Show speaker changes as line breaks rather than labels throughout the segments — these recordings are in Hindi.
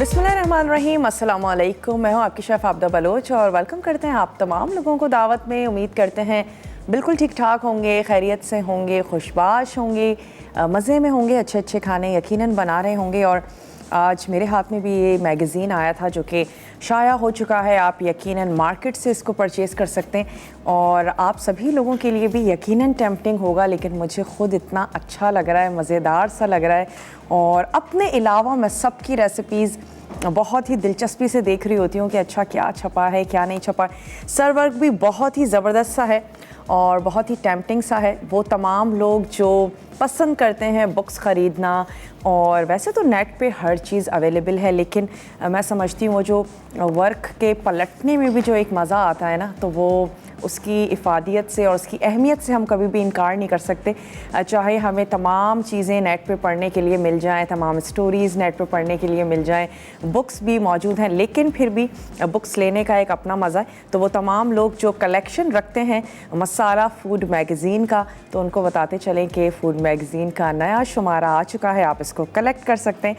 बिस्मिल्लाहिर्रहमानिर्रहीम, अस्सलाम वालेकुम। मैं हूँ आपकी शेफ़ आबदा बलोच और वेलकम करते हैं आप तमाम लोगों को दावत में। उम्मीद करते हैं बिल्कुल ठीक ठाक होंगे, खैरियत से होंगे, खुशबाश होंगे, मज़े में होंगे, अच्छे अच्छे खाने यकीनन बना रहे होंगे। और आज मेरे हाथ में भी ये मैगज़ीन आया था जो कि शाया हो चुका है। आप यकीनन मार्केट से इसको परचेज़ कर सकते हैं और आप सभी लोगों के लिए भी यकीनन टेम्पटिंग होगा, लेकिन मुझे ख़ुद इतना अच्छा लग रहा है, मज़ेदार सा लग रहा है। और अपने अलावा मैं सबकी रेसिपीज़ बहुत ही दिलचस्पी से देख रही होती हूँ कि अच्छा क्या छपा है, क्या नहीं छपा है। सर वर्क भी बहुत ही ज़बरदस्त सा है और बहुत ही टेम्पटिंग सा है। वो तमाम लोग जो पसंद करते हैं बुक्स ख़रीदना, और वैसे तो नेट पे हर चीज़ अवेलेबल है, लेकिन मैं समझती हूँ वो जो वर्क के पलटने में भी जो एक मज़ा आता है ना, तो वो उसकी इफ़ादियत से और उसकी अहमियत से हम कभी भी इनकार नहीं कर सकते। चाहे हमें तमाम चीज़ें नेट पे पढ़ने के लिए मिल जाएं, तमाम स्टोरीज़ नेट पे पढ़ने के लिए मिल जाएं, बुक्स भी मौजूद हैं, लेकिन फिर भी बुक्स लेने का एक अपना मज़ा है। तो वो तमाम लोग जो कलेक्शन रखते हैं मसाला फूड मैगज़ीन का, तो उनको बताते चलें कि फ़ूड मैगज़ीन का नया शुमारा आ चुका है, आप इसको कलेक्ट कर सकते हैं।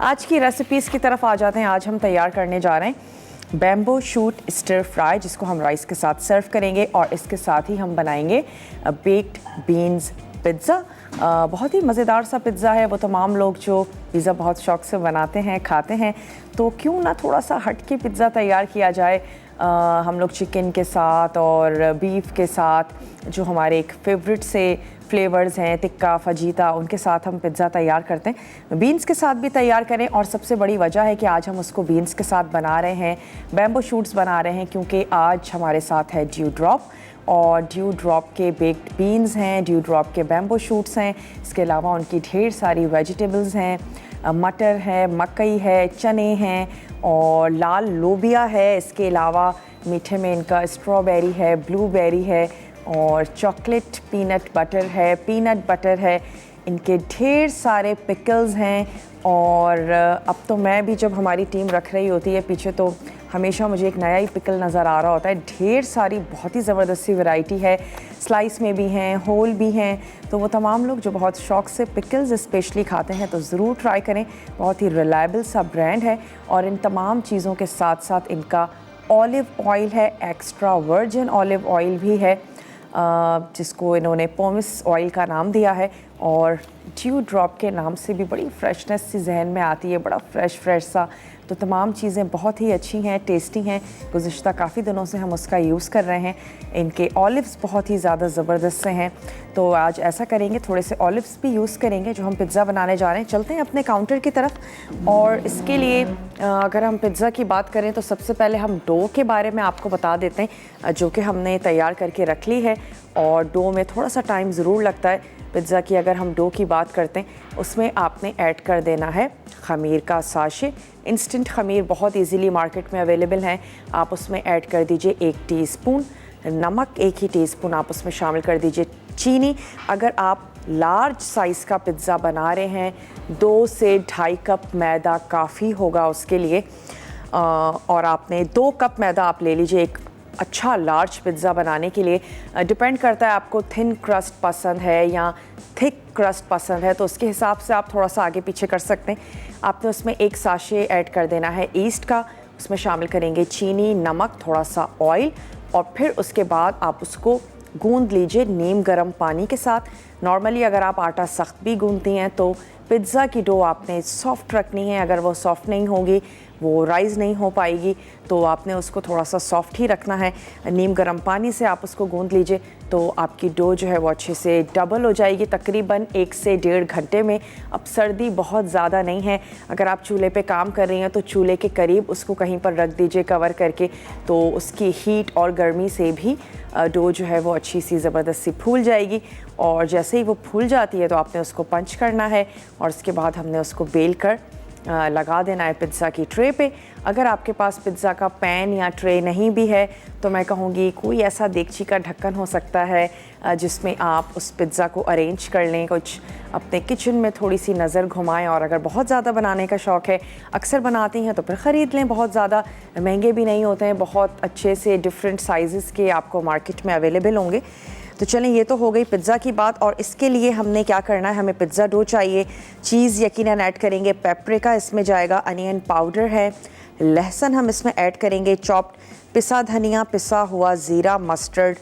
आज की रेसिपीज़ की तरफ आ जाते हैं। आज हम तैयार करने जा रहे हैं बैम्बू शूट स्टर फ्राई, जिसको हम राइस के साथ सर्व करेंगे, और इसके साथ ही हम बनाएंगे बेक्ड बीन्स पिज़्ज़ा। बहुत ही मज़ेदार सा पिज़्ज़ा है। वो तमाम लोग जो पिज़्ज़ा बहुत शौक़ से बनाते हैं, खाते हैं, तो क्यों ना थोड़ा सा हट के पिज़्ज़ा तैयार किया जाए। हम लोग चिकन के साथ और बीफ के साथ, जो हमारे एक फेवरेट से फ्लेवर्स हैं, टिक्का, फजीता, उनके साथ हम पिज़्ज़ा तैयार करते हैं। बीन्स के साथ भी तैयार करें, और सबसे बड़ी वजह है कि आज हम उसको बीन्स के साथ बना रहे हैं, बैम्बू शूट्स बना रहे हैं, क्योंकि आज हमारे साथ है ड्यू ड्रॉप, और ड्यू ड्रॉप के बेक्ड बीन्स हैं, ड्यू ड्रॉप के बैम्बू शूट्स हैं। इसके अलावा उनकी ढेर सारी वेजिटेबल्स हैं, मटर है, मकई है, चने हैं और लाल लोबिया है। इसके अलावा मीठे में इनका स्ट्रॉबेरी है, ब्लूबेरी है और चॉकलेट पीनट बटर है, पीनट बटर है। इनके ढेर सारे पिकल्स हैं। और अब तो मैं भी, जब हमारी टीम रख रही होती है पीछे, तो हमेशा मुझे एक नया ही पिकल नज़र आ रहा होता है। ढेर सारी बहुत ही ज़बरदस्त सी वैरायटी है, स्लाइस में भी हैं, होल भी हैं। तो वो तमाम लोग जो बहुत शौक़ से पिकल्स स्पेशली खाते हैं, तो ज़रूर ट्राई करें। बहुत ही रिलायबल सा ब्रांड है। और इन तमाम चीज़ों के साथ साथ इनका ऑलिव ऑयल है, एक्स्ट्रा वर्जिन ऑलिव ऑयल भी है, जिसको इन्होंने पोमिस ऑयल का नाम दिया है। और ड्यू ड्रॉप के नाम से भी बड़ी फ्रेशनेस सी जहन में आती है, बड़ा फ्रेश सा। तो तमाम चीज़ें बहुत ही अच्छी हैं, टेस्टी हैं। गुज़िश्ता काफ़ी दिनों से हम उसका यूज़ कर रहे हैं। इनके ऑलिव्स बहुत ही ज़्यादा ज़बरदस्त से हैं। तो आज ऐसा करेंगे, थोड़े से ऑलिव्स भी यूज़ करेंगे जो हम पिज़्ज़ा बनाने जा रहे हैं। चलते हैं अपने काउंटर की तरफ। और इसके लिए अगर हम पिज़्ज़ा की बात करें, तो सबसे पहले हम डो के बारे में आपको बता देते हैं, जो कि हमने तैयार करके रख ली है। और डो में थोड़ा सा टाइम ज़रूर लगता है पिज़्ज़ा की। अगर हम डो की बात करते हैं, उसमें आपने ऐड कर देना है खमीर का साशे। इंस्टेंट खमीर बहुत इजीली मार्केट में अवेलेबल हैं। आप उसमें ऐड कर दीजिए 1 टीस्पून नमक, 1 ही टीस्पून आप उसमें शामिल कर दीजिए चीनी। अगर आप लार्ज साइज़ का पिज़्ज़ा बना रहे हैं, 2 से 2.5 कप मैदा काफ़ी होगा उसके लिए। और आपने 2 कप मैदा आप ले लीजिए एक अच्छा लार्ज पिज़्ज़ा बनाने के लिए। डिपेंड करता है आपको थिन क्रस्ट पसंद है या थिक क्रस्ट पसंद है, तो उसके हिसाब से आप थोड़ा सा आगे पीछे कर सकते हैं। आपने उसमें 1 साशे ऐड कर देना है ईस्ट का, उसमें शामिल करेंगे चीनी, नमक, थोड़ा सा ऑयल, और फिर उसके बाद आप उसको गूंद लीजिए नीम गर्म पानी के साथ। नॉर्मली अगर आप आटा सख्त भी गूंदती हैं, तो पिज़्ज़ा की डो आपने सॉफ्ट रखनी है। अगर वो सॉफ्ट नहीं होगी, वो राइज़ नहीं हो पाएगी, तो आपने उसको थोड़ा सा सॉफ्ट ही रखना है। नीम गर्म पानी से आप उसको गूंद लीजिए, तो आपकी डो जो है वो अच्छे से डबल हो जाएगी तकरीबन 1 से 1.5 घंटे में। अब सर्दी बहुत ज़्यादा नहीं है, अगर आप चूल्हे पे काम कर रही हैं तो चूल्हे के करीब उसको कहीं पर रख दीजिए कवर करके, तो उसकी हीट और गर्मी से भी डो जो है वो अच्छी सी ज़बरदस्त सी फूल जाएगी। और जैसे ही वो फूल जाती है, तो आपने उसको पंच करना है, और उसके बाद हमने उसको बेल कर लगा देना है पिज़्ज़ा की ट्रे पे। अगर आपके पास पिज़्ज़ा का पैन या ट्रे नहीं भी है, तो मैं कहूँगी कोई ऐसा देगची का ढक्कन हो सकता है जिसमें आप उस पिज़्ज़ा को अरेंज कर लें, कुछ अपने किचन में थोड़ी सी नज़र घुमाएं। और अगर बहुत ज़्यादा बनाने का शौक़ है, अक्सर बनाती हैं, तो फिर ख़रीद लें। बहुत ज़्यादा महंगे भी नहीं होते हैं, बहुत अच्छे से डिफरेंट साइज़ के आपको मार्केट में अवेलेबल होंगे। तो चलें, ये तो हो गई पिज़्ज़ा की बात। और इसके लिए हमने क्या करना है, हमें पिज़्ज़ा डो चाहिए, चीज़ यकीनन ऐड करेंगे, पेपरिका इसमें जाएगा, अनियन पाउडर है, लहसुन हम इसमें ऐड करेंगे, चॉप्ड पिसा धनिया, पिसा हुआ ज़ीरा, मस्टर्ड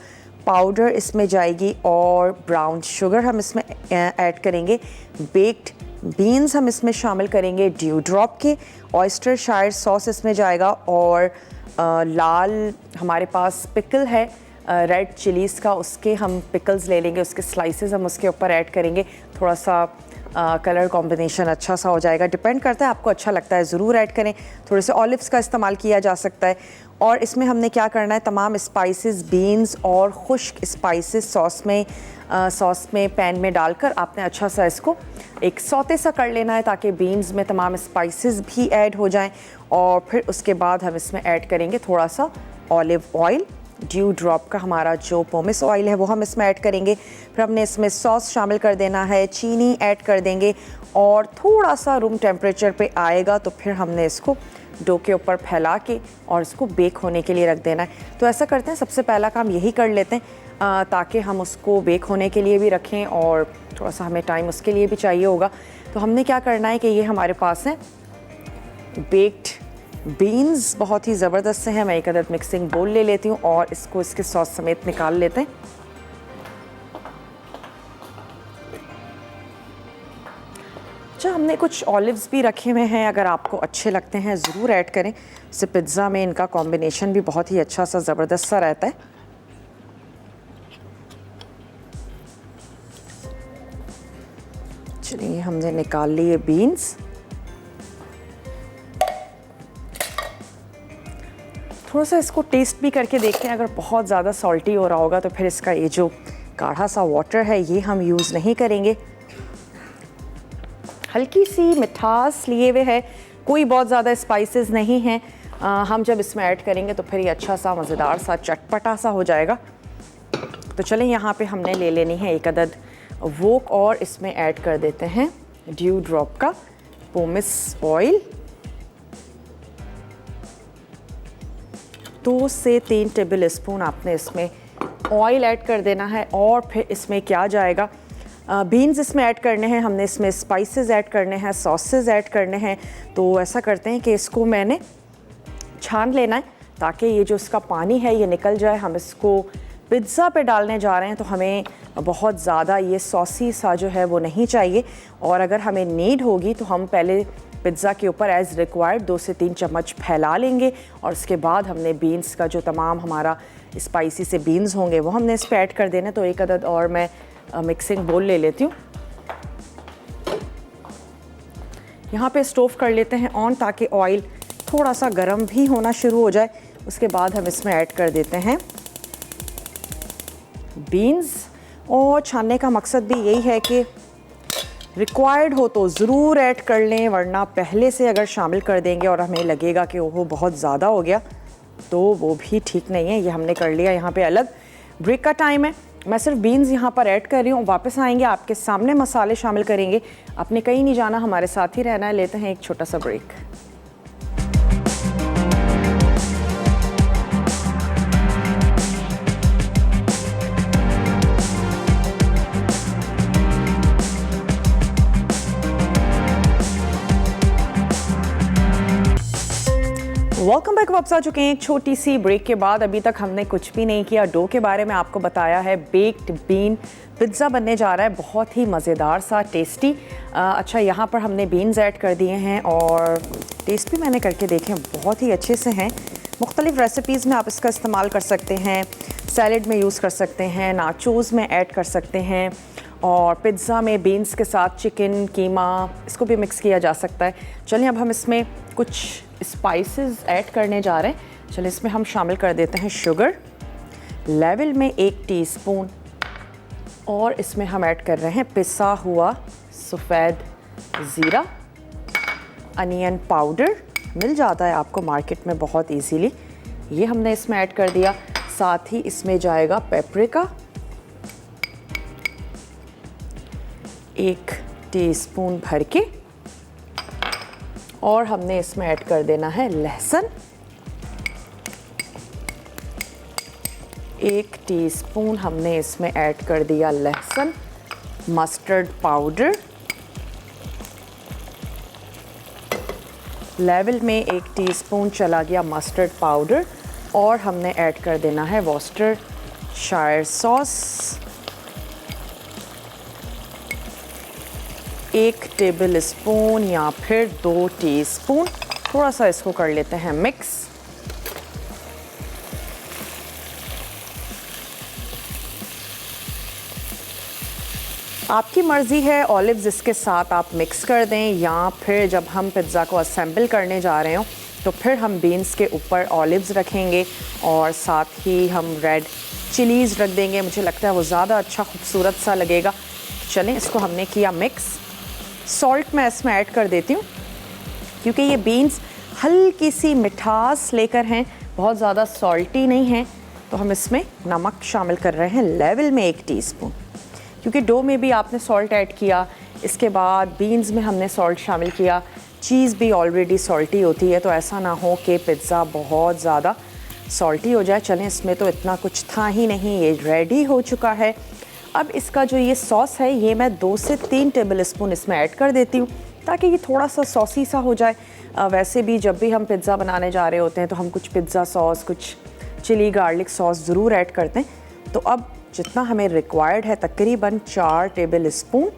पाउडर इसमें जाएगी, और ब्राउन शुगर हम इसमें ऐड करेंगे, बेक्ड बीन्स हम इसमें शामिल करेंगे, ड्यू ड्रॉप के, ऑयस्टर शायर सॉस इसमें जाएगा, और लाल हमारे पास पिकल है रेड चिलीज़ का, उसके हम पिकल्स ले लेंगे, उसके स्लाइसेस हम उसके ऊपर ऐड करेंगे, थोड़ा सा कलर कॉम्बिनेशन अच्छा सा हो जाएगा। डिपेंड करता है, आपको अच्छा लगता है ज़रूर ऐड करें। थोड़े से ऑलिव्स का इस्तेमाल किया जा सकता है। और इसमें हमने क्या करना है, तमाम स्पाइसेस, बीन्स और खुश्क स्पाइसेस सॉस में पैन में डालकर आपने अच्छा सा इसको एक सौते सा कर लेना है, ताकि बीन्स में तमाम स्पाइसेस भी ऐड हो जाएं। और फिर उसके बाद हम इसमें ऐड करेंगे थोड़ा सा ऑलिव ऑयल, ड्यू ड्रॉप का हमारा जो पोमेस ऑयल है वो हम इसमें ऐड करेंगे। फिर हमने इसमें सॉस शामिल कर देना है, चीनी ऐड कर देंगे, और थोड़ा सा रूम टेम्परेचर पे आएगा तो फिर हमने इसको डो के ऊपर फैला के और इसको बेक होने के लिए रख देना है। तो ऐसा करते हैं, सबसे पहला काम यही कर लेते हैं, ताकि हम उसको बेक होने के लिए भी रखें और थोड़ा सा हमें टाइम उसके लिए भी चाहिए होगा। तो हमने क्या करना है कि ये हमारे पास है बेक्ड बीन्स, बहुत ही ज़बरदस्त से हैं। मैं एक अदद मिक्सिंग बोल ले लेती हूँ और इसको इसके सॉस समेत निकाल लेते हैं। अच्छा, हमने कुछ ऑलिव्स भी रखे हुए हैं, अगर आपको अच्छे लगते हैं ज़रूर ऐड करें। इससे पिज़्ज़ा में इनका कॉम्बिनेशन भी बहुत ही अच्छा सा ज़बरदस्त सा रहता है। चलिए, हमने निकाल लिए बीन्स। थोड़ा सा इसको टेस्ट भी करके देखते हैं, अगर बहुत ज़्यादा सॉल्टी हो रहा होगा तो फिर इसका ये जो गाढ़ा सा वाटर है ये हम यूज़ नहीं करेंगे। हल्की सी मिठास लिए हुए है, कोई बहुत ज़्यादा स्पाइसेस नहीं हैं। हम जब इसमें ऐड करेंगे तो फिर ये अच्छा सा मज़ेदार सा चटपटा सा हो जाएगा। तो चलें, यहाँ पे हमने ले लेनी है एक अदद वोक, और इसमें ऐड कर देते हैं ड्यू ड्रॉप का पोमेस ऑयल। 2 से 3 टेबल स्पून आपने इसमें ऑयल ऐड कर देना है। और फिर इसमें क्या जाएगा, बीन्स इसमें ऐड करने हैं, हमने इसमें स्पाइसेस ऐड करने हैं, सॉसेस ऐड करने हैं। तो ऐसा करते हैं कि इसको मैंने छान लेना है, ताकि ये जो इसका पानी है ये निकल जाए। हम इसको पिज़्ज़ा पे डालने जा रहे हैं, तो हमें बहुत ज़्यादा ये सॉसी सा जो है वो नहीं चाहिए। और अगर हमें नीड होगी तो हम पहले पिज़्ज़ा के ऊपर एज़ रिक्वायर्ड 2 से 3 चम्मच फैला लेंगे, और उसके बाद हमने बीन्स का जो तमाम हमारा स्पाइसी से बीन्स होंगे वो हमने इस पर ऐड कर देना। तो एक अदद और मैं मिक्सिंग बोल ले लेती हूँ। यहाँ पे स्टोव कर लेते हैं ऑन, ताकि ऑयल थोड़ा सा गर्म भी होना शुरू हो जाए। उसके बाद हम इसमें ऐड कर देते हैं बीन्स। और छानने का मकसद भी यही है कि रिक्वायर्ड हो तो ज़रूर ऐड कर लें, वरना पहले से अगर शामिल कर देंगे और हमें लगेगा कि वो बहुत ज़्यादा हो गया तो वो भी ठीक नहीं है। ये हमने कर लिया। यहाँ पे अलग ब्रेक का टाइम है, मैं सिर्फ बीन्स यहाँ पर ऐड कर रही हूँ। वापस आएंगे, आपके सामने मसाले शामिल करेंगे। आपने कहीं नहीं जाना, हमारे साथ ही रहना है। लेते हैं एक छोटा सा ब्रेक। Welcome back. वापस आ चुके हैं एक छोटी सी ब्रेक के बाद। अभी तक हमने कुछ भी नहीं किया, डो के बारे में आपको बताया है। बेक्ड बीन पिज़्ज़ा बनने जा रहा है, बहुत ही मज़ेदार सा, टेस्टी। अच्छा, यहाँ पर हमने बीन्स ऐड कर दिए हैं और टेस्ट भी मैंने करके देखे, बहुत ही अच्छे से हैं। मुख्तलिफ़ रेसिपीज़ में आप इसका इस्तेमाल कर सकते हैं, सैलड में यूज़ कर सकते हैं, नाचोज़ में ऐड कर सकते हैं, और पिज़्ज़ा में बीन्स के साथ चिकन, कीमा, इसको भी मिक्स किया जा सकता है। चलिए, अब हम इसमें कुछ स्पाइसेस ऐड करने जा रहे हैं। चलिए, इसमें हम शामिल कर देते हैं शुगर लेवल में 1 टीस्पून, और इसमें हम ऐड कर रहे हैं पिसा हुआ सफ़ेद ज़ीरा। अनियन पाउडर मिल जाता है आपको मार्केट में बहुत इजीली, ये हमने इसमें ऐड कर दिया। साथ ही इसमें जाएगा पेपरिका 1 टीस्पून भर के, और हमने इसमें ऐड कर देना है लहसुन 1 टीस्पून हमने इसमें ऐड कर दिया लहसुन, मस्टर्ड पाउडर, लेवल में 1 टीस्पून चला गया मस्टर्ड पाउडर और हमने ऐड कर देना है वॉस्टरशायर सॉस, 1 टेबल स्पून या फिर 2 टीस्पून। थोड़ा सा इसको कर लेते हैं मिक्स। आपकी मर्ज़ी है, ऑलिव्स इसके साथ आप मिक्स कर दें या फिर जब हम पिज़्ज़ा को असेंबल करने जा रहे हो तो फिर हम बीन्स के ऊपर ऑलिव्स रखेंगे और साथ ही हम रेड चिलीज़ रख देंगे। मुझे लगता है वो ज़्यादा अच्छा खूबसूरत सा लगेगा। चलें, इसको हमने किया मिक्स। सॉल्ट मैं इसमें ऐड कर देती हूँ क्योंकि ये बीन्स हल्की सी मिठास लेकर हैं, बहुत ज़्यादा सॉल्टी नहीं हैं, तो हम इसमें नमक शामिल कर रहे हैं लेवल में 1 टीस्पून। क्योंकि डो में भी आपने सॉल्ट ऐड किया, इसके बाद बीन्स में हमने सॉल्ट शामिल किया, चीज़ भी ऑलरेडी सॉल्टी होती है, तो ऐसा ना हो कि पिज़्ज़ा बहुत ज़्यादा सॉल्टी हो जाए। चलें, इसमें तो इतना कुछ था ही नहीं, ये रेडी हो चुका है। अब इसका जो ये सॉस है ये मैं 2 से 3 टेबल स्पून इसमें ऐड कर देती हूँ ताकि ये थोड़ा सा सॉसी सा हो जाए। वैसे भी जब भी हम पिज़्ज़ा बनाने जा रहे होते हैं तो हम कुछ पिज़्ज़ा सॉस, कुछ चिली गार्लिक सॉस ज़रूर ऐड करते हैं। तो अब जितना हमें रिक्वायर्ड है तकरीबन 4 टेबल स्पून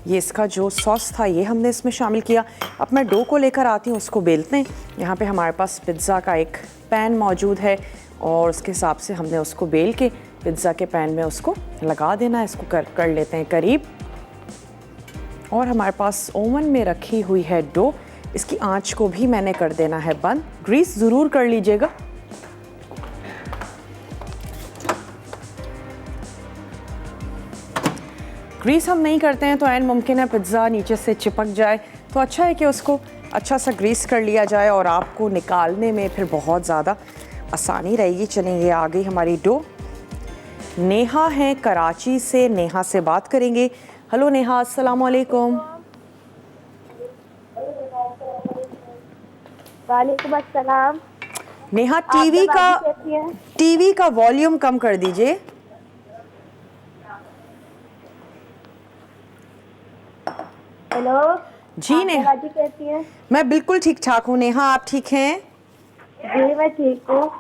ये इसका जो सॉस था ये हमने इसमें शामिल किया। अब मैं डो को लेकर आती हूँ, उसको बेलते हैं। यहाँ पे हमारे पास पिज़्ज़ा का एक पैन मौजूद है और उसके हिसाब से हमने उसको बेल के पिज़्ज़ा के पैन में उसको लगा देना है। इसको कर लेते हैं करीब। और हमारे पास ओवन में रखी हुई है डो, इसकी आंच को भी मैंने कर देना है बंद। ग्रीस ज़रूर कर लीजिएगा। ग्रीस हम नहीं करते हैं तो ऐन मुमकिन है पिज़्ज़ा नीचे से चिपक जाए, तो अच्छा है कि उसको अच्छा सा ग्रीस कर लिया जाए और आपको निकालने में फिर बहुत ज़्यादा आसानी रहेगी। चलेंगे, आ गई हमारी डो। नेहा है कराची से, नेहा से बात करेंगे। हेलो नेहा, अस्सलाम वालेकुम।
वालेकुम अस्सलाम।
नेहा, टीवी का वॉल्यूम कम कर दीजिए।
हेलो
जी नेहा,
कैसी हैं?
मैं बिल्कुल ठीक ठाक हूँ। नेहा, आप ठीक हैं?
जी मैं ठीक हूँ।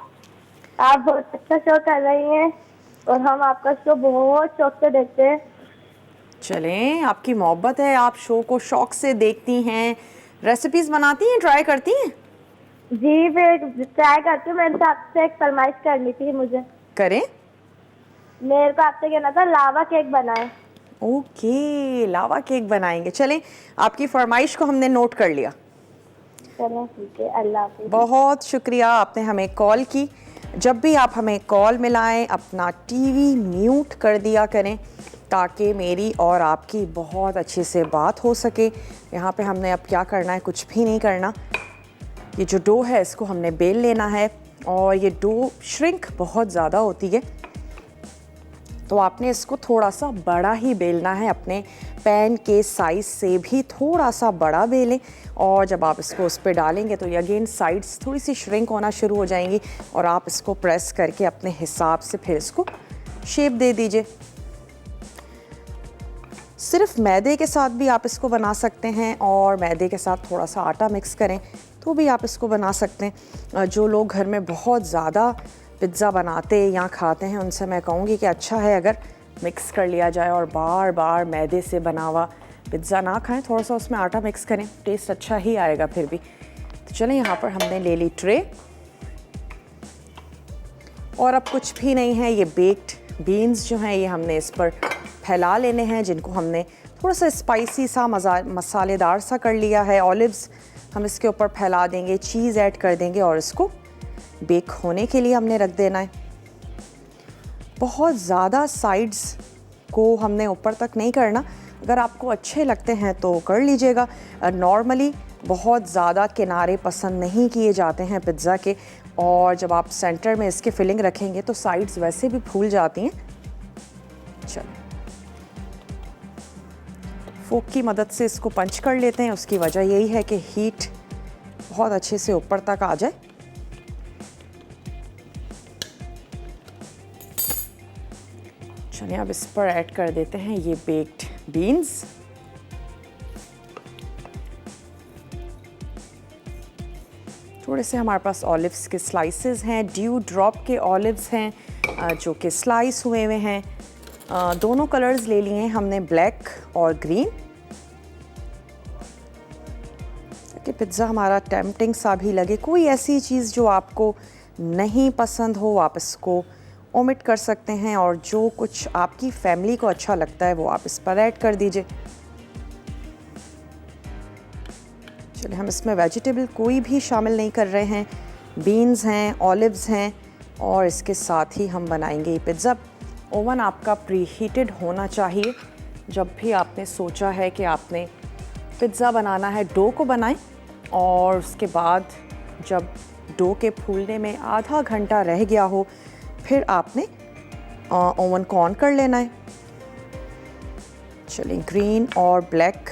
आप बहुत अच्छा शो कर रही हैं और हम आपका शो बहुत शौक से देखते हैं।
चलें, आपकी मोहब्बत है, आप शो को शौक से देखती हैं, रेसिपीज बनाती हैं, ट्राई करती हैं?
जी मैं ट्राई करती हूँ। मैंने तो आपसे एक फरमाइश करनी थी। मुझे
करें।
मेरे को आपसे कहना था लावा केक बनाएं।
ओके, लावा केक बनाएंगे। चलें, आपकी फरमाइश को हमने नोट कर लिया।
चलो ठीक है, अल्लाह हाफिज़।
बहुत शुक्रिया, आपने हमें कॉल की। जब भी आप हमें कॉल मिलाएं अपना टीवी म्यूट कर दिया करें ताकि मेरी और आपकी बहुत अच्छे से बात हो सके। यहाँ पे हमने अब क्या करना है, कुछ भी नहीं करना। ये जो डो है इसको हमने बेल लेना है और ये डो श्रिंक बहुत ज़्यादा होती है तो आपने इसको थोड़ा सा बड़ा ही बेलना है, अपने पैन के साइज़ से भी थोड़ा सा बड़ा बेलें। और जब आप इसको उस पर डालेंगे तो ये अगेन साइड्स थोड़ी सी श्रिंक होना शुरू हो जाएंगी और आप इसको प्रेस करके अपने हिसाब से फिर इसको शेप दे दीजिए। सिर्फ मैदे के साथ भी आप इसको बना सकते हैं और मैदे के साथ थोड़ा सा आटा मिक्स करें तो भी आप इसको बना सकते हैं। जो लोग घर में बहुत ज़्यादा पिज़्ज़ा बनाते या खाते हैं उनसे मैं कहूँगी कि अच्छा है अगर मिक्स कर लिया जाए और बार बार मैदे से बना हुआ पिज़्ज़ा ना खाएं, थोड़ा सा उसमें आटा मिक्स करें, टेस्ट अच्छा ही आएगा फिर भी। तो चलें, यहाँ पर हमने ले ली ट्रे और अब कुछ भी नहीं है, ये बेक्ड बीन्स जो हैं ये हमने इस पर फैला लेने हैं, जिनको हमने थोड़ा सा स्पाइसी सा मसालेदार सा कर लिया है। ऑलिव्स हम इसके ऊपर फैला देंगे, चीज़ ऐड कर देंगे और इसको बेक होने के लिए हमने रख देना है। बहुत ज़्यादा साइड्स को हमने ऊपर तक नहीं करना, अगर आपको अच्छे लगते हैं तो कर लीजिएगा। नॉर्मली बहुत ज़्यादा किनारे पसंद नहीं किए जाते हैं पिज़्ज़ा के, और जब आप सेंटर में इसके फिलिंग रखेंगे तो साइड्स वैसे भी फूल जाती हैं। चलो, फोक की मदद से इसको पंच कर लेते हैं। उसकी वजह यही है कि हीट बहुत अच्छे से ऊपर तक आ जाए। चलिए अब इस पर ऐड कर देते हैं ये बेक्ड बीन्स। थोड़े से हमारे पास ऑलिव्स के स्लाइसेस हैं, ड्यू ड्रॉप के ऑलिव्स हैं जो कि स्लाइस हुए हुए हैं। दोनों कलर्स ले लिए हैं हमने, ब्लैक और ग्रीन, कि पिज़्ज़ा हमारा टेम्पटिंग सा भी लगे। कोई ऐसी चीज़ जो आपको नहीं पसंद हो आप इसको ओमिट कर सकते हैं, और जो कुछ आपकी फैमिली को अच्छा लगता है वो आप इस पर ऐड कर दीजिए। चलिए हम इसमें वेजिटेबल कोई भी शामिल नहीं कर रहे हैं, बीन्स हैं, ऑलिव्स हैं, और इसके साथ ही हम बनाएंगे ये पिज़्ज़ा। ओवन आपका प्री हीटेड होना चाहिए। जब भी आपने सोचा है कि आपने पिज़्ज़ा बनाना है, डो को बनाएं, और उसके बाद जब डो के फूलने में आधा घंटा रह गया हो फिर आपने ओवन को ऑन कर लेना है। चलिए ग्रीन और ब्लैक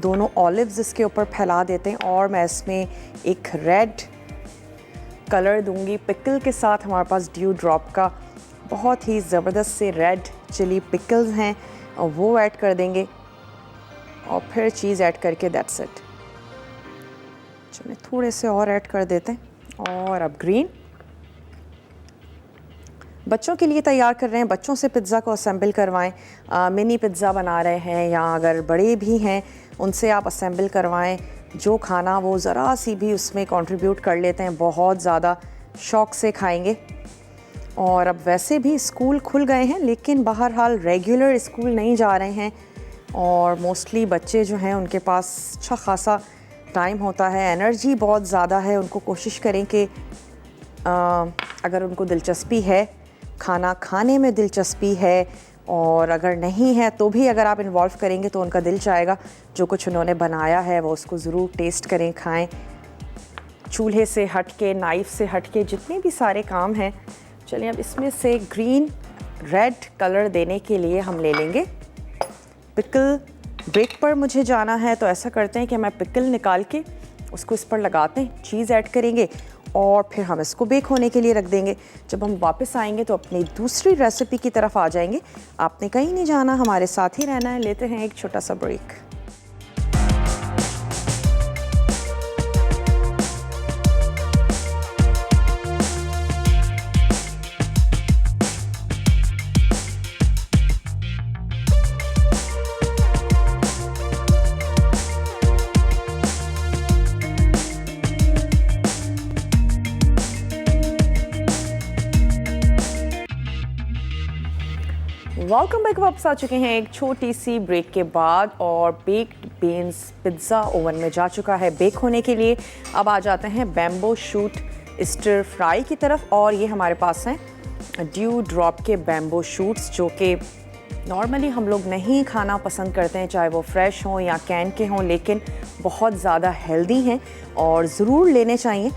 दोनों ऑलिव्स इसके ऊपर फैला देते हैं, और मैं इसमें एक रेड कलर दूंगी पिकल के साथ। हमारे पास ड्यू ड्रॉप का बहुत ही ज़बरदस्त से रेड चिली पिकल्स हैं, और वो ऐड कर देंगे, और फिर चीज़ ऐड करके दैट्स इट। चलिए थोड़े से और ऐड कर देते हैं, और अब ग्रीन। बच्चों के लिए तैयार कर रहे हैं, बच्चों से पिज़्ज़ा को असेंबल करवाएं। मिनी पिज़्ज़ा बना रहे हैं, या अगर बड़े भी हैं उनसे आप असेंबल करवाएं। जो खाना वो ज़रा सी भी उसमें कंट्रीब्यूट कर लेते हैं बहुत ज़्यादा शौक़ से खाएंगे। और अब वैसे भी स्कूल खुल गए हैं, लेकिन बहरहाल रेगुलर स्कूल नहीं जा रहे हैं, और मोस्टली बच्चे जो हैं उनके पास अच्छा खासा टाइम होता है, एनर्जी बहुत ज़्यादा है। उनको कोशिश करें कि अगर उनको दिलचस्पी है, खाना खाने में दिलचस्पी है, और अगर नहीं है तो भी अगर आप इन्वॉल्व करेंगे तो उनका दिल चाहेगा जो कुछ उन्होंने बनाया है वो उसको ज़रूर टेस्ट करें, खाएं। चूल्हे से हट के, नाइफ़ से हट के जितने भी सारे काम हैं। चलिए अब इसमें से ग्रीन रेड कलर देने के लिए हम ले लेंगे पिकल। ब्रेक पर मुझे जाना है तो ऐसा करते हैं कि मैं पिकल निकाल के उसको इस पर लगाते हैं, चीज़ ऐड करेंगे, और फिर हम इसको बेक होने के लिए रख देंगे। जब हम वापस आएंगे तो अपनी दूसरी रेसिपी की तरफ आ जाएंगे। आपने कहीं नहीं जाना, हमारे साथ ही रहना है। लेते हैं एक छोटा सा ब्रेक। Welcome back. वापस आ चुके हैं एक छोटी सी ब्रेक के बाद, और बेक्ड बीन्स पिज़्ज़ा ओवन में जा चुका है बेक होने के लिए। अब आ जाते हैं बैम्बू शूट स्टर फ्राई की तरफ, और ये हमारे पास हैं ड्यू ड्रॉप के बैम्बू शूट्स, जो कि नॉर्मली हम लोग नहीं खाना पसंद करते हैं, चाहे वो फ्रेश हों या कैन के हों, लेकिन बहुत ज़्यादा हेल्दी हैं और ज़रूर लेने चाहिए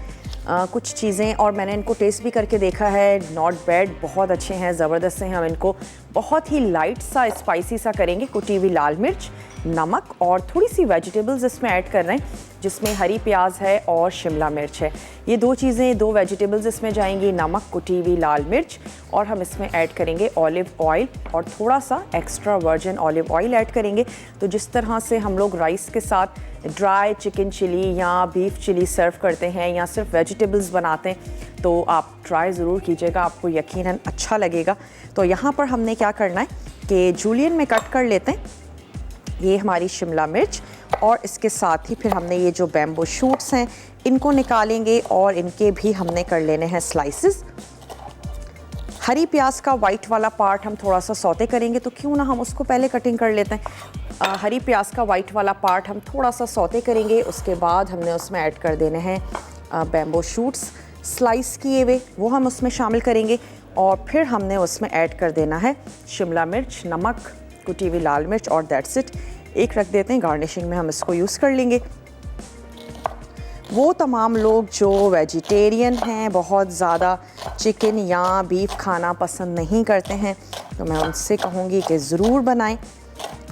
कुछ चीज़ें। और मैंने इनको टेस्ट भी करके देखा है, नॉट बैड, बहुत अच्छे हैं, ज़बरदस्त हैं। हम इनको बहुत ही लाइट सा स्पाइसी सा करेंगे। कुटी हुई लाल मिर्च, नमक और थोड़ी सी वेजिटेबल्स इसमें ऐड कर रहे हैं, जिसमें हरी प्याज है और शिमला मिर्च है। ये दो चीज़ें, दो वेजिटेबल्स इसमें जाएंगी, नमक, कुटी हुई लाल मिर्च, और हम इसमें ऐड करेंगे ऑलिव ऑयल, और थोड़ा सा extra virgin olive oil add करेंगे। तो जिस तरह से हम लोग राइस के साथ ड्राई चिकन चिली या बीफ चिली सर्व करते हैं, या सिर्फ वेजिटेबल्स बनाते हैं, तो आप ट्राई ज़रूर कीजिएगा, आपको यकीनन अच्छा लगेगा। तो यहाँ पर हमने क्या करना है कि जूलियन में कट कर लेते हैं ये हमारी शिमला मिर्च, और इसके साथ ही फिर हमने ये जो बैम्बू शूट्स हैं इनको निकालेंगे, और इनके भी हमने कर लेने हैं स्लाइसेस। हरी प्याज का वाइट वाला पार्ट हम थोड़ा सा सौते करेंगे, तो क्यों ना हम उसको पहले कटिंग कर लेते हैं। हरी प्याज का वाइट वाला पार्ट हम थोड़ा सा सौते करेंगे, उसके बाद हमने उसमें ऐड कर देने हैं बैम्बू शूट्स स्लाइस किए हुए, वो हम उसमें शामिल करेंगे, और फिर हमने उसमें ऐड कर देना है शिमला मिर्च, नमक, कुटी हुई लाल मिर्च, और दैट्स इट। एक रख देते हैं, गार्निशिंग में हम इसको यूज़ कर लेंगे। वो तमाम लोग जो वेजिटेरियन हैं, बहुत ज़्यादा चिकन या बीफ खाना पसंद नहीं करते हैं, तो मैं उनसे कहूँगी कि ज़रूर बनाएं।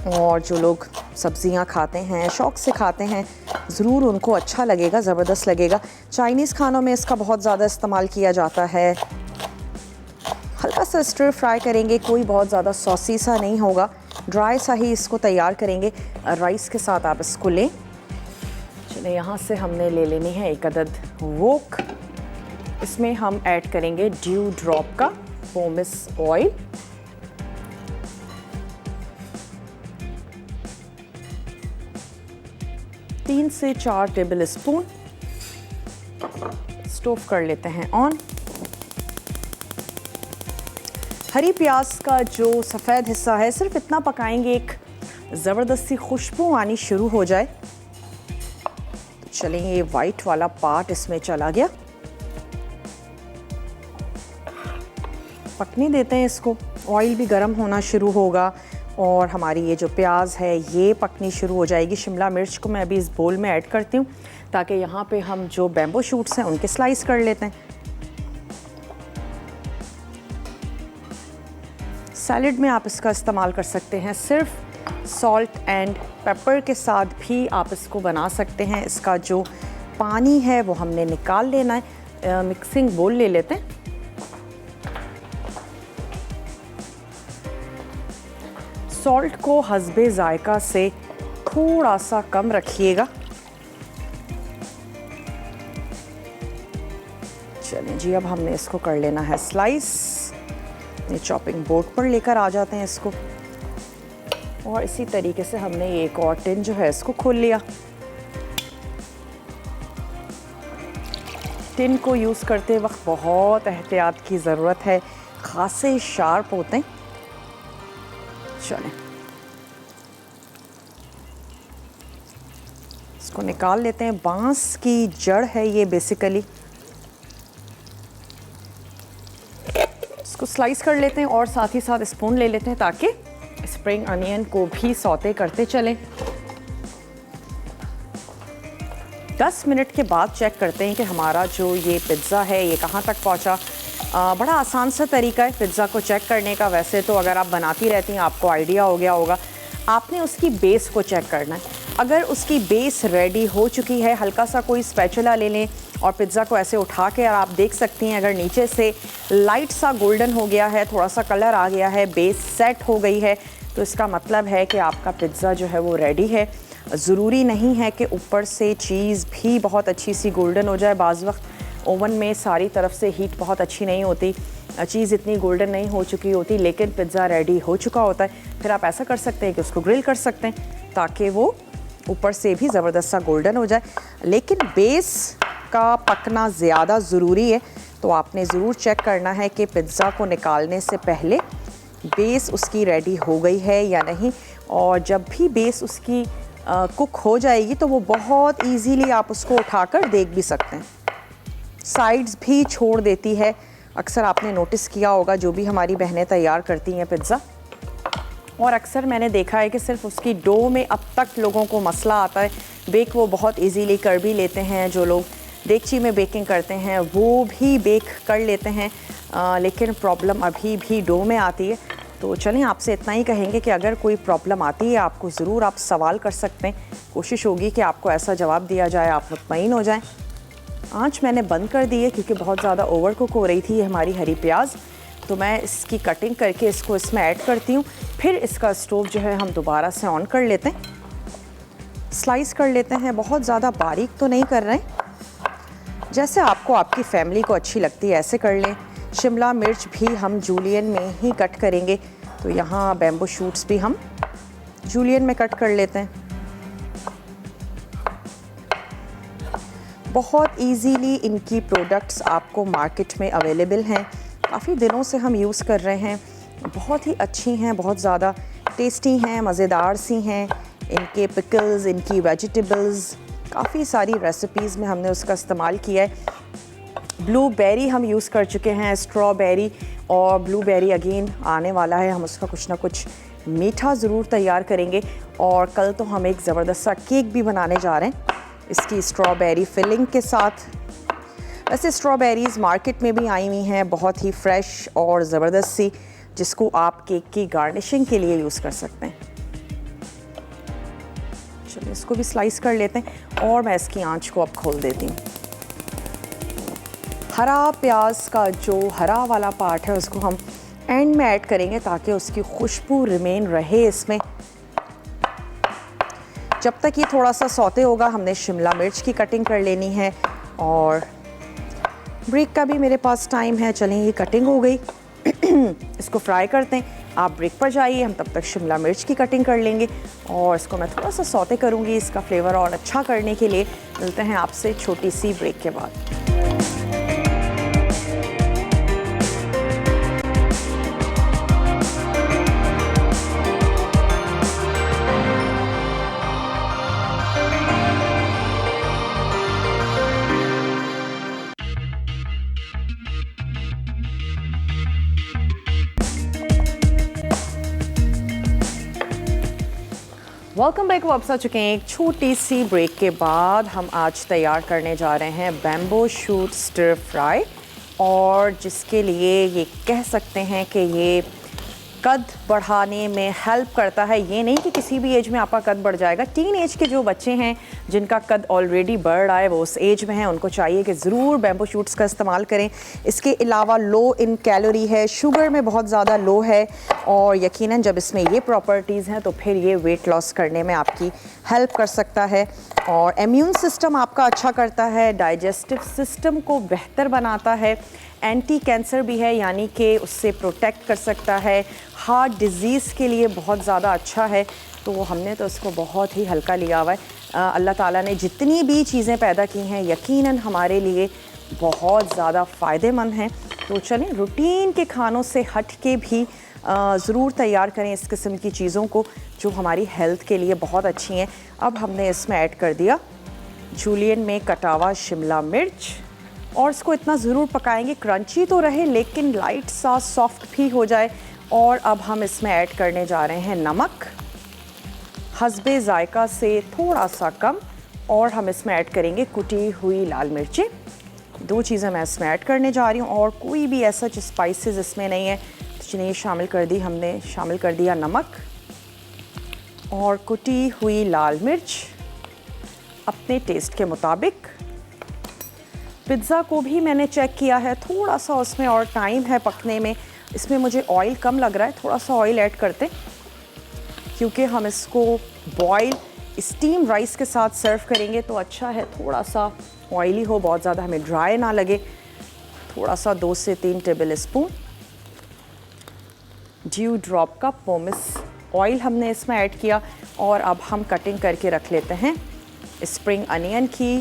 और जो लोग सब्ज़ियाँ खाते हैं, शौक़ से खाते हैं, ज़रूर उनको अच्छा लगेगा, ज़बरदस्त लगेगा। चाइनीज़ खानों में इसका बहुत ज़्यादा इस्तेमाल किया जाता है। हल्का सा स्टर फ्राई करेंगे, कोई बहुत ज़्यादा सॉसी सा नहीं होगा, ड्राई सा ही इसको तैयार करेंगे। राइस के साथ आप इसको लें। चलिए यहाँ से हमने ले लेनी है एक अदद वोक। इसमें हम ऐड करेंगे ड्यू ड्रॉप का पोमेस ऑयल। तीन से 4 टेबल स्पून। स्टोव कर लेते हैं ऑन। हरी प्याज का जो सफ़ेद हिस्सा है सिर्फ इतना पकाएंगे एक ज़बरदस्ती खुशबू आनी शुरू हो जाए। तो चलें, ये वाइट वाला पार्ट इसमें चला गया, पकने देते हैं इसको। ऑयल भी गर्म होना शुरू होगा और हमारी ये जो प्याज है ये पकनी शुरू हो जाएगी। शिमला मिर्च को मैं अभी इस बोल में ऐड करती हूँ ताकि यहाँ पे हम जो बैम्बू शूट्स हैं उनके स्लाइस कर लेते हैं। सैलड में आप इसका इस्तेमाल कर सकते हैं, सिर्फ सॉल्ट एंड पेपर के साथ भी आप इसको बना सकते हैं। इसका जो पानी है वो हमने निकाल लेना है। मिक्सिंग बोल ले लेते हैं। सॉल्ट को हस्बे जायका से थोड़ा सा कम रखिएगा। चलिए जी, अब हमने इसको कर लेना है स्लाइस। ये चॉपिंग बोर्ड पर लेकर आ जाते हैं इसको, और इसी तरीके से हमने एक और टिन जो है इसको खोल लिया। टिन को यूज़ करते वक्त बहुत एहतियात की ज़रूरत है, खासे शार्प होते हैं। चलें, इसको निकाल लेते हैं। बांस की जड़ है ये बेसिकली। इसको स्लाइस कर लेते हैं और साथ ही साथ स्पून ले लेते हैं ताकि स्प्रिंग अनियन को भी सौते करते चलें। 10 मिनट के बाद चेक करते हैं कि हमारा जो ये पिज़्ज़ा है ये कहाँ तक पहुँचा। बड़ा आसान सा तरीका है पिज़्ज़ा को चेक करने का। वैसे तो अगर आप बनाती रहती हैं आपको आइडिया हो गया होगा। आपने उसकी बेस को चेक करना है। अगर उसकी बेस रेडी हो चुकी है, हल्का सा कोई स्पैचुला ले लें और पिज़्ज़ा को ऐसे उठा के, और आप देख सकती हैं अगर नीचे से लाइट सा गोल्डन हो गया है, थोड़ा सा कलर आ गया है, बेस सेट हो गई है, तो इसका मतलब है कि आपका पिज़्ज़ा जो है वो रेडी है। ज़रूरी नहीं है कि ऊपर से चीज़ भी बहुत अच्छी सी गोल्डन हो जाए। बाज़ वक्त ओवन में सारी तरफ से हीट बहुत अच्छी नहीं होती, चीज़ इतनी गोल्डन नहीं हो चुकी होती, लेकिन पिज़्ज़ा रेडी हो चुका होता है। फिर आप ऐसा कर सकते हैं कि उसको ग्रिल कर सकते हैं ताकि वो ऊपर से भी ज़बरदस्त सा गोल्डन हो जाए। लेकिन बेस का पकना ज़्यादा ज़रूरी है, तो आपने ज़रूर चेक करना है कि पिज़्ज़ा को निकालने से पहले बेस उसकी रेडी हो गई है या नहीं। और जब भी बेस उसकी कुक हो जाएगी तो वो बहुत इजीली आप उसको उठाकर देख भी सकते हैं। साइड्स भी छोड़ देती है, अक्सर आपने नोटिस किया होगा जो भी हमारी बहनें तैयार करती हैं पिज़्ज़ा। और अक्सर मैंने देखा है कि सिर्फ उसकी डो में अब तक लोगों को मसला आता है। बेक वो बहुत इजीली कर भी लेते हैं, जो लोग देगची में बेकिंग करते हैं वो भी बेक कर लेते हैं, लेकिन प्रॉब्लम अभी भी डो में आती है। तो चलें, आपसे इतना ही कहेंगे कि अगर कोई प्रॉब्लम आती है आपको ज़रूर आप सवाल कर सकते हैं। कोशिश होगी कि आपको ऐसा जवाब दिया जाए, आप मुतमईन हो जाएं। आँच मैंने बंद कर दी है क्योंकि बहुत ज़्यादा ओवर कुक हो रही थी ये हमारी हरी प्याज। तो मैं इसकी कटिंग करके इसको इसमें ऐड करती हूँ। फिर इसका स्टोव जो है हम दोबारा से ऑन कर लेते हैं। स्लाइस कर लेते हैं, बहुत ज़्यादा बारीक तो नहीं कर रहे हैं, जैसे आपको आपकी फैमिली को अच्छी लगती है ऐसे कर लें। शिमला मिर्च भी हम जूलियन में ही कट करेंगे, तो यहाँ बैम्बू शूट्स भी हम जूलियन में कट कर लेते हैं। बहुत इजीली इनकी प्रोडक्ट्स आपको मार्केट में अवेलेबल हैं। काफ़ी दिनों से हम यूज़ कर रहे हैं, बहुत ही अच्छी हैं, बहुत ज़्यादा टेस्टी हैं, मज़ेदार सी हैं। इनके पिकल्स, इनकी वेजिटेबल्स, काफ़ी सारी रेसिपीज़ में हमने उसका इस्तेमाल किया है। ब्लूबेरी हम यूज़ कर चुके हैं, स्ट्रॉबेरी और ब्लूबेरी अगेन आने वाला है। हम उसका कुछ ना कुछ मीठा ज़रूर तैयार करेंगे। और कल तो हम एक ज़बरदस्त सा केक भी बनाने जा रहे हैं इसकी स्ट्रॉबेरी फिलिंग के साथ। वैसे स्ट्रॉबेरीज़ मार्केट में भी आई हुई हैं, बहुत ही फ्रेश और ज़बरदस्त सी, जिसको आप केक की गार्निशिंग के लिए यूज़ कर सकते हैं। चलिए इसको भी स्लाइस कर लेते हैं और मैं इसकी आंच को अब खोल देती हूँ। हरा प्याज का जो हरा वाला पार्ट है उसको हम एंड में ऐड करेंगे ताकि उसकी खुशबू रिमेन रहे इसमें। जब तक ये थोड़ा सा सौते होगा हमने शिमला मिर्च की कटिंग कर लेनी है, और ब्रेक का भी मेरे पास टाइम है। चलें, ये कटिंग हो गई इसको फ्राई करते हैं। आप ब्रेक पर जाइए, हम तब तक शिमला मिर्च की कटिंग कर लेंगे और इसको मैं थोड़ा सा सौते करूँगी इसका फ्लेवर और अच्छा करने के लिए। मिलते हैं आपसे छोटी सी ब्रेक के बाद। Welcome back. वापस आ चुके हैं एक छोटी सी ब्रेक के बाद। हम आज तैयार करने जा रहे हैं बैम्बू शूट स्टर फ्राई, और जिसके लिए ये कह सकते हैं कि ये कद बढ़ाने में हेल्प करता है। ये नहीं कि किसी भी एज में आपका कद बढ़ जाएगा। टीन एज के जो बच्चे हैं जिनका कद ऑलरेडी बढ़ रहा है, वो उस एज में हैं, उनको चाहिए कि ज़रूर बैम्बू शूट्स का इस्तेमाल करें। इसके अलावा लो इन कैलोरी है, शुगर में बहुत ज़्यादा लो है, और यकीनन जब इसमें ये प्रॉपर्टीज़ हैं तो फिर ये वेट लॉस करने में आपकी हेल्प कर सकता है, और इम्यून सिस्टम आपका अच्छा करता है, डाइजेस्टिव सिस्टम को बेहतर बनाता है, एंटी कैंसर भी है यानी कि उससे प्रोटेक्ट कर सकता है, हार्ट डिज़ीज़ के लिए बहुत ज़्यादा अच्छा है। तो हमने तो इसको बहुत ही हल्का लिया हुआ है। अल्लाह ताला ने जितनी भी चीज़ें पैदा की हैं यकीनन हमारे लिए बहुत ज़्यादा फ़ायदेमंद हैं। तो चलें, रूटीन के खानों से हट के भी ज़रूर तैयार करें इस किस्म की चीज़ों को जो हमारी हेल्थ के लिए बहुत अच्छी हैं। अब हमने इसमें ऐड कर दिया जूलियन में कटा हुआ शिमला मिर्च, और इसको इतना ज़रूर पकाएंगे क्रंची तो रहे लेकिन लाइट सा सॉफ्ट भी हो जाए। और अब हम इसमें ऐड करने जा रहे हैं नमक, हस्बे ज़ायका से थोड़ा सा कम, और हम इसमें ऐड करेंगे कुटी हुई लाल मिर्चें। 2 चीज़ें मैं इसमें ऐड करने जा रही हूँ, और कोई भी ऐसा स्पाइसेस इसमें नहीं है। तो चलिए शामिल कर दी, हमने शामिल कर दिया नमक और कुटी हुई लाल मिर्च अपने टेस्ट के मुताबिक। पिज़्ज़ा को भी मैंने चेक किया है, थोड़ा सा उसमें और टाइम है पकने में। इसमें मुझे ऑयल कम लग रहा है, थोड़ा सा ऑयल ऐड करते हैं क्योंकि हम इसको बॉयल स्टीम राइस के साथ सर्व करेंगे तो अच्छा है थोड़ा सा ऑयली हो, बहुत ज़्यादा हमें ड्राई ना लगे। थोड़ा सा 2 से 3 टेबल स्पून ड्यू ड्रॉप का पोमिस ऑयल हमने इसमें ऐड किया, और अब हम कटिंग करके रख लेते हैं स्प्रिंग अनियन की।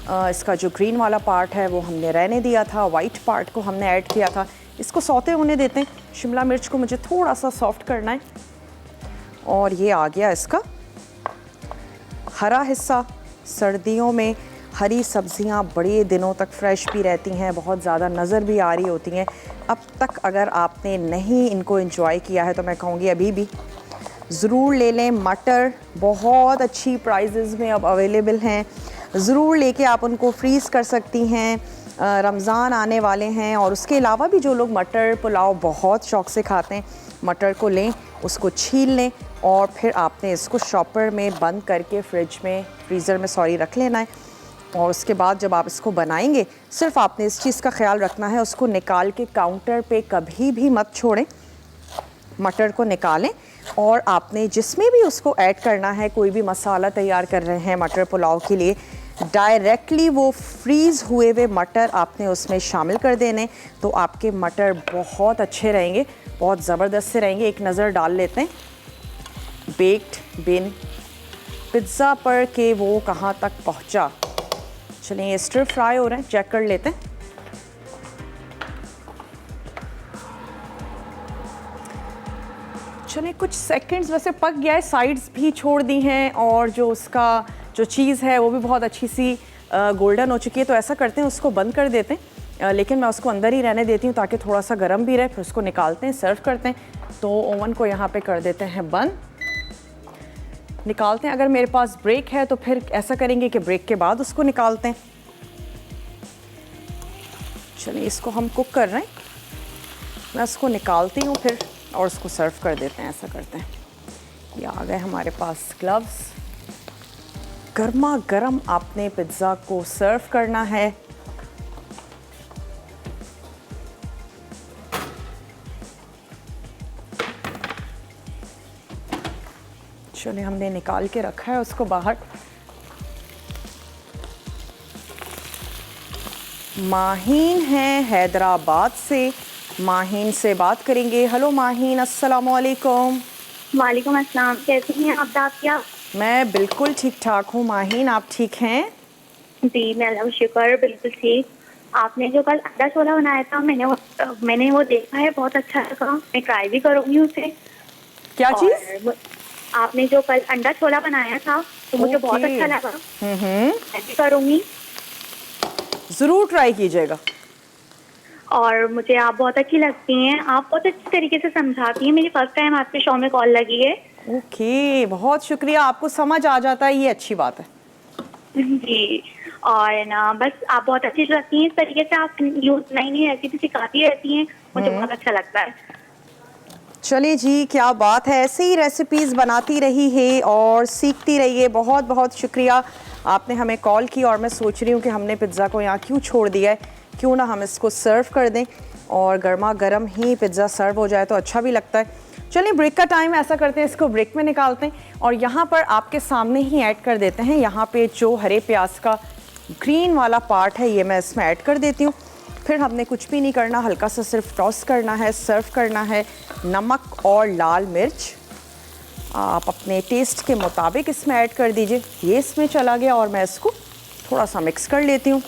इसका जो ग्रीन वाला पार्ट है वो हमने रहने दिया था, वाइट पार्ट को हमने ऐड किया था। इसको सौते होने देते हैं। शिमला मिर्च को मुझे थोड़ा सा सॉफ्ट करना है, और ये आ गया इसका हरा हिस्सा। सर्दियों में हरी सब्जियां बड़े दिनों तक फ्रेश भी रहती हैं, बहुत ज़्यादा नज़र भी आ रही होती हैं। अब तक अगर आपने नहीं इनको एंजॉय किया है तो मैं कहूँगी अभी भी ज़रूर ले लें। मटर बहुत अच्छी प्राइजेज़ में अब अवेलेबल हैं, ज़रूर लेके आप उनको फ्रीज़ कर सकती हैं। रमज़ान आने वाले हैं, और उसके अलावा भी जो लोग मटर पुलाव बहुत शौक़ से खाते हैं, मटर को लें, उसको छील लें, और फिर आपने इसको शॉपर में बंद करके फ्रीज़र में रख लेना है। और उसके बाद जब आप इसको बनाएंगे सिर्फ आपने इस चीज़ का ख्याल रखना है, उसको निकाल के काउंटर पे कभी भी मत छोड़ें। मटर को निकालें, और आपने जिसमें भी उसको ऐड करना है, कोई भी मसाला तैयार कर रहे हैं मटर पुलाव के लिए, डायरेक्टली वो फ्रीज़ हुए हुए मटर आपने उसमें शामिल कर देने, तो आपके मटर बहुत अच्छे रहेंगे, बहुत ज़बरदस्त से रहेंगे। एक नज़र डाल लेते हैं बेक्ड बिन पिज़्ज़ा पर कि वो कहाँ तक पहुँचा। चलिए, ये स्टर फ्राई हो रहे हैं, चेक कर लेते हैं। चलिए, कुछ सेकंड्स वैसे पक गया है, साइड्स भी छोड़ दी हैं, और जो उसका जो चीज़ है वो भी बहुत अच्छी सी गोल्डन हो चुकी है। तो ऐसा करते हैं, उसको बंद कर देते हैं, लेकिन मैं उसको अंदर ही रहने देती हूँ ताकि थोड़ा सा गर्म भी रहे। फिर उसको निकालते हैं, सर्व करते हैं। तो ओवन को यहाँ पे कर देते हैं बंद, निकालते हैं। अगर मेरे पास ब्रेक है तो फिर ऐसा करेंगे कि ब्रेक के बाद उसको निकालते हैं। चलिए, इसको हम कुक कर रहे हैं, मैं उसको निकालती हूँ फिर, और उसको सर्व कर देते हैं। ऐसा करते हैं। ये आ गए हमारे पास ग्लव्स। गर्मा गर्म आपने पिज़्ज़ा को सर्व करना है। चलिए हमने निकाल के रखा है उसको बाहर। माहीन है हैदराबाद से, माहीन से बात करेंगे। हेलो माहीन, अस्सलाम वालेकुम।
वालेकुम अस्सलाम, कैसी हैं आप दातिया?
मैं बिल्कुल ठीक ठाक हूँ माहीन, आप ठीक हैं?
जी मैं अल्लाह का शुक्र बिल्कुल ठीक। आपने जो कल अंडा छोला बनाया था मैंने वो देखा है, बहुत अच्छा लगा। मैं ट्राई भी करूँगी उसे।
क्या चीज़?
और आपने जो कल अंडा छोला बनाया था तो मुझे बहुत
ओके।
अच्छा लगा। मैं भी करूँगी।
ज़रूर ट्राई कीजिएगा।
और मुझे आप बहुत अच्छी लगती हैं, आप बहुत अच्छी तरीके से समझाती हैं। मेरी फर्स्ट टाइम आपके शो में कॉल लगी है।
ओके, बहुत शुक्रिया। आपको समझ आ जाता है, ये अच्छी बात है।
जी, और ना बस आप बहुत अच्छी लगती हैं। इस तरीके से आप नई नई रेसिपी सिखाती रहती हैं, मुझे बहुत अच्छा लगता है।
चलिए जी, क्या बात है। ऐसे ही रेसिपीज़ बनाती रही है और सीखती रहिए। बहुत बहुत शुक्रिया, आपने हमें कॉल की। और मैं सोच रही हूँ कि हमने पिज़्ज़ा को यहाँ क्यों छोड़ दिया है, क्यों ना हम इसको सर्व कर दें और गर्मा गर्म ही पिज़्ज़ा सर्व हो जाए तो अच्छा भी लगता है। चलिए ब्रेक का टाइम, ऐसा करते हैं इसको ब्रेक में निकालते हैं और यहाँ पर आपके सामने ही ऐड कर देते हैं। यहाँ पे जो हरे प्याज का ग्रीन वाला पार्ट है ये मैं इसमें ऐड कर देती हूँ। फिर हमने कुछ भी नहीं करना, हल्का सा सिर्फ टॉस करना है, सर्व करना है। नमक और लाल मिर्च आप अपने टेस्ट के मुताबिक इसमें ऐड कर दीजिए। ये इसमें चला गया और मैं इसको थोड़ा सा मिक्स कर लेती हूँ।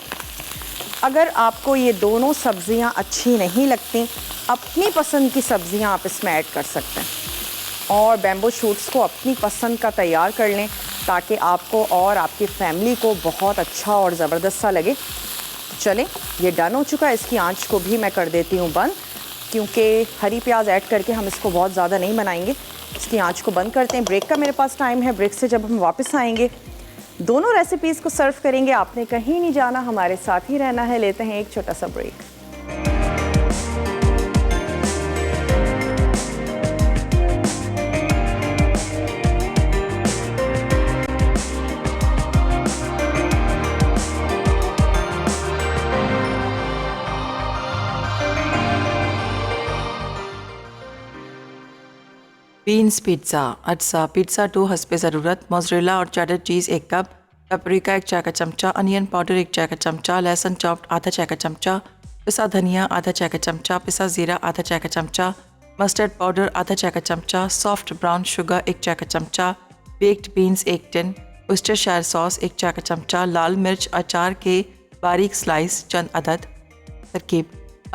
अगर आपको ये दोनों सब्ज़ियाँ अच्छी नहीं लगती, अपनी पसंद की सब्ज़ियाँ आप इसमें ऐड कर सकते हैं और बैम्बू शूट्स को अपनी पसंद का तैयार कर लें ताकि आपको और आपकी फैमिली को बहुत अच्छा और ज़बरदस्त सा लगे। चलें, ये डन हो चुका है। इसकी आंच को भी मैं कर देती हूँ बंद, क्योंकि हरी प्याज ऐड करके हम इसको बहुत ज़्यादा नहीं बनाएंगे। इसकी आंच को बंद करते हैं। ब्रेक का मेरे पास टाइम है। ब्रेक से जब हम वापस आएंगे दोनों रेसिपीज़ को सर्व करेंगे। आपने कहीं नहीं जाना, हमारे साथ ही रहना है। लेते हैं एक छोटा सा ब्रेक।
Beans pizza. अच्छा, पिज़्ज़ा डो हस्बे ज़रूरत मोज़रेला और चेडर चीज़ 1 कप, पेपरिका 1 चाय का चमचा, अनियन पाउडर 1 चाय का चमचा, लहसुन चॉप्ड आधा चाय का चमचा, पिसा धनिया आधा चाय का चमचा, पिसा ज़ीरा आधा चाय का चमचा, मस्टर्ड पाउडर आधा चाय का चमचा, सॉफ्ट ब्राउन शुगर 1 चाय का चमचा, baked beans 1 tin, Worcestershire sauce 1 चाय का चमचा, लाल मिर्च अचार के बारीक स्लाइस चंद अदद। तरकीब: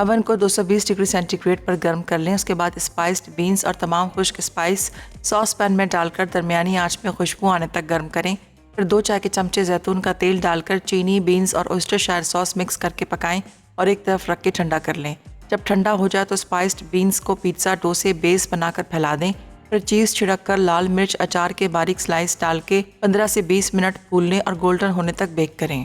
अवन को 220 डिग्री सेंटीग्रेड पर गर्म कर लें। उसके बाद स्पाइस्ड बीन्स और तमाम खुश्क स्पाइस सॉस पैन में डालकर दरमियानी आंच में खुशबू आने तक गर्म करें। फिर 2 चाय के चमचे जैतून का तेल डालकर चीनी, बीन्स और वर्सेस्टरशायर सॉस मिक्स करके पकाएं और एक तरफ रख के ठंडा कर लें। जब ठंडा हो जाए तो स्पाइस्ड बीन्स को पिज़्ज़ा डो से बेस बनाकर फैला दें। फिर चीज़ छिड़क कर लाल मिर्च अचार के बारीक स्लाइस डाल के 15 से 20 मिनट भून लें और गोल्डन होने तक बेक करें।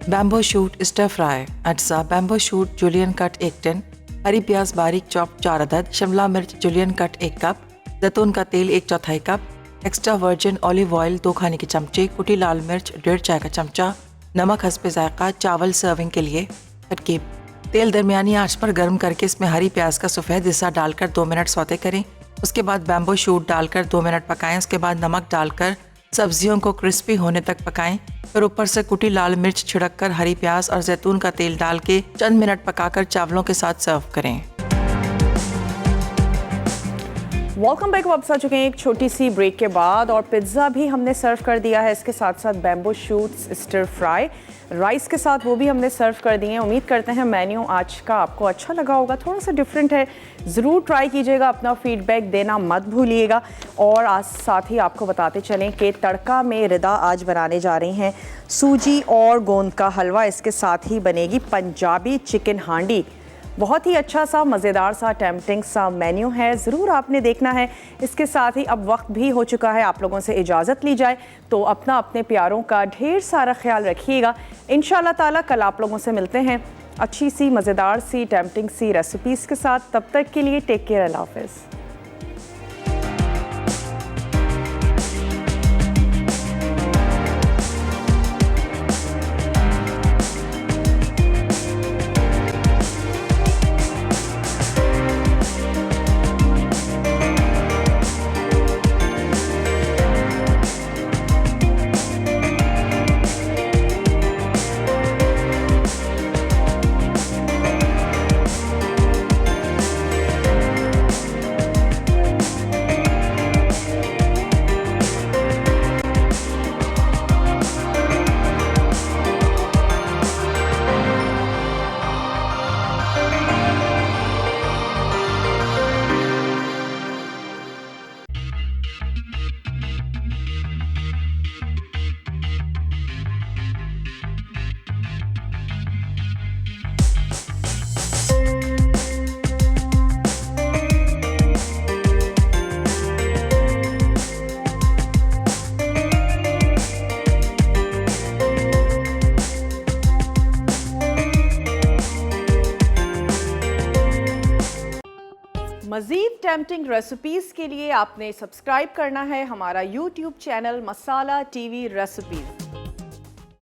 Bamboo shoot stir fry. अज्जा: bamboo shoot julienne cut 1 tin, हरी प्याज बारीक चॉप 4 अदद, शिमला मिर्च जूलियन कट 1 कप, जैतून का तेल 1/4 cup, extra virgin olive oil 2 खाने के चमचे, कुटी लाल मिर्च 1.5 चाय का चमचा, नमक हस्बे जायका। चावल सर्विंग के लिए। तरकीब: तेल दरमियानी आंच पर गर्म करके इसमें हरी प्याज का सफ़ेद हिस्सा डालकर 2 मिनट सौते करें। उसके बाद बैम्बो शूट डालकर 2 मिनट पकाएं। उसके बाद नमक डालकर सब्जियों को क्रिस्पी होने तक पकाएं। फिर ऊपर से कुटी लाल मिर्च छिड़क कर हरी प्याज और जैतून का तेल डाल के चंद मिनट पकाकर चावलों के साथ सर्व करें।
Welcome back. वापस आ चुके हैं एक छोटी सी ब्रेक के बाद और पिज़्ज़ा भी हमने सर्व कर दिया है। इसके साथ साथ bamboo shoots stir fry rice के साथ वो भी हमने सर्व कर दिए हैं। उम्मीद करते हैं मेन्यू आज का आपको अच्छा लगा होगा, थोड़ा सा डिफरेंट है। ज़रूर ट्राई कीजिएगा, अपना फीडबैक देना मत भूलिएगा। और आज साथ ही आपको बताते चलें कि तड़का में रिदा आज बनाने जा रही हैं सूजी और गोंद का हलवा। इसके साथ ही बनेगी पंजाबी चिकन हांडी। बहुत ही अच्छा सा मज़ेदार सा टेम्पटिंग सा मेन्यू है, ज़रूर आपने देखना है। इसके साथ ही अब वक्त भी हो चुका है आप लोगों से इजाज़त ली जाए, तो अपना अपने प्यारों का ढेर सारा ख्याल रखिएगा। इंशाल्लाह ताला कल आप लोगों से मिलते हैं अच्छी सी मज़ेदार सी टेम्पटिंग सी रेसिपीज़ के साथ। तब तक के लिए टेक केयर, अल्लाह हाफ़िज़। टेम्पटिंग रेसिपीज़ के लिए आपने सब्सक्राइब करना है हमारा YouTube चैनल मसाला टीवी रेसिपीज़।